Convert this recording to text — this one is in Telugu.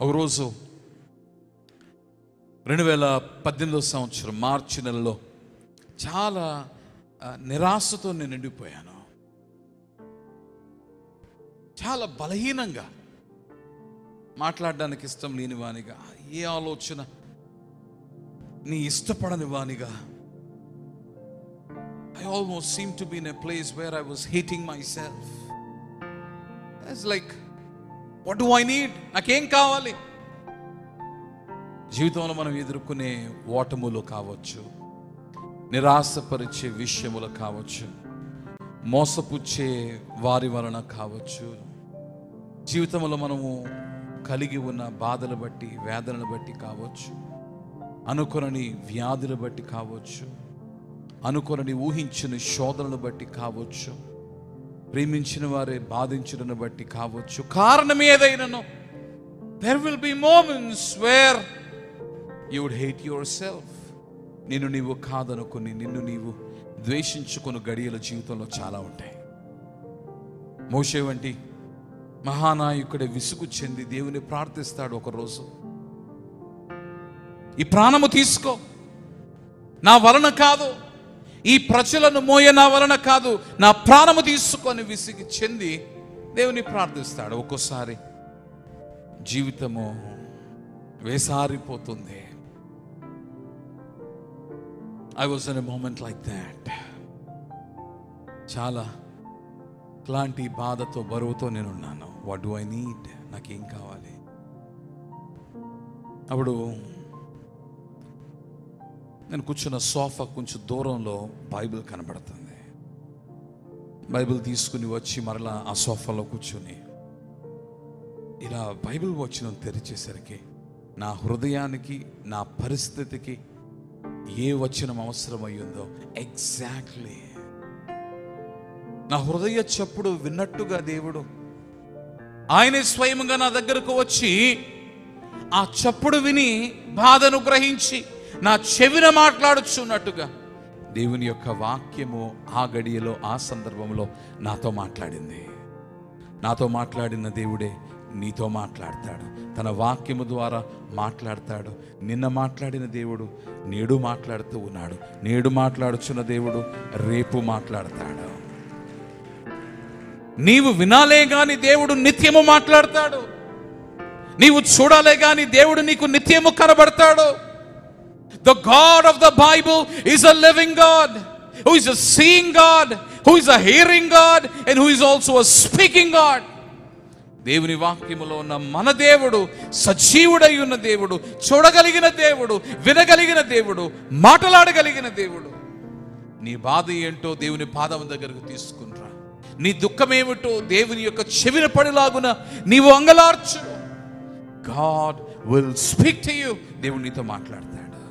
ఒకరోజు 2018 సంవత్సరం మార్చి నెలలో చాలా నిరాశతో నేను నిండిపోయాను. చాలా బలహీనంగా, మాట్లాడడానికి ఇష్టం లేని వానిగా, ఏ ఆలోచన నీ ఇష్టపడని వానిగా, I almost seemed to be in a place where I was hating myself. It's like, what do I need? నాకేం కావాలి? జీవితంలో మనం ఎదుర్కొనే ఓటములు కావచ్చు, నిరాశపరిచే విషయములు కావచ్చు, మోసపుచ్చే వారి వలన కావచ్చు, జీవితంలో మనము కలిగి ఉన్న బాధలు బట్టి, వేదనలు బట్టి కావచ్చు, అనుకొనని వ్యాధులు బట్టి కావచ్చు, అనుకొనని ఊహించిన శోధనలు బట్టి కావచ్చు, ప్రేమించిన వారే బాధించడం బట్టి కావచ్చు. కారణం ఏదైనాను, there will be moments where you would hate yourself. నిన్ను నీవు కాదనుకుని, నిన్ను నీవు ద్వేషించుకుని గడియల జీవితంలో చాలా ఉంటాయి. మోషే వంటి మహానాయకుడే విసుగు చెంది దేవుని ప్రార్థిస్తాడు. ఒకరోజు, ఈ ప్రాణము తీసుకో, నా వలన కాదు, ఈ ప్రజలను మోయ నా వలన కాదు, నా ప్రాణము తీసుకొని విసిగి చెంది దేవుని ప్రార్థిస్తాడు. ఒక్కోసారి జీవితము వేసారిపోతుంది. I was in a moment like that. చాలా ఇలాంటి బాధతో, బరువుతో నేనున్నాను. What do I need? నాకేం కావాలి? అప్పుడు నేను కూర్చున్న సోఫా కొంచెం దూరంలో బైబిల్ కనబడుతుంది. బైబిల్ తీసుకుని వచ్చి మరలా ఆ సోఫాలో కూర్చుని ఇలా బైబిల్ వచనం తెరిచేసరికి నా హృదయానికి, నా పరిస్థితికి ఏ వచనం అవసరమయ్యిందో ఎగ్జాక్ట్లీ నా హృదయ చప్పుడు విన్నట్టుగా దేవుడు ఆయనే స్వయంగా నా దగ్గరకు వచ్చి ఆ చప్పుడు విని బాధను గ్రహించి నా చెవిన మాట్లాడుచున్నట్టుగా దేవుని యొక్క వాక్యము ఆ గడియలో, ఆ సందర్భంలో నాతో మాట్లాడింది. నాతో మాట్లాడిన దేవుడే నీతో మాట్లాడతాడు. తన వాక్యము ద్వారా మాట్లాడతాడు. నిన్న మాట్లాడిన దేవుడు నేడు మాట్లాడుతూ ఉన్నాడు. నేడు మాట్లాడుచున్న దేవుడు రేపు మాట్లాడతాడు. నీవు వినాలే గాని దేవుడు నిత్యము మాట్లాడతాడు. నీవు చూడాలే గాని దేవుడు నీకు నిత్యము కనబడతాడు. The God of the Bible is a living God, who is a seeing God, who is a hearing God, and who is also a speaking God. దేవుని వాక్యములో ఉన్న మన దేవుడు సజీవుడై ఉన్న దేవుడు, చూడగలిగిన దేవుడు, వినగలిగిన దేవుడు, మాట్లాడగలిగిన దేవుడు. నీ బాధ ఏంటో దేవుని పాదం దగ్గరకు తీసుకునిరా. నీ దుఃఖం ఏమిటో దేవుని యొక్క చెవిన పడిలాగున నీవు అంగలార్చు. God will speak to you. దేవుడు నీతో మాట్లాడతాడు.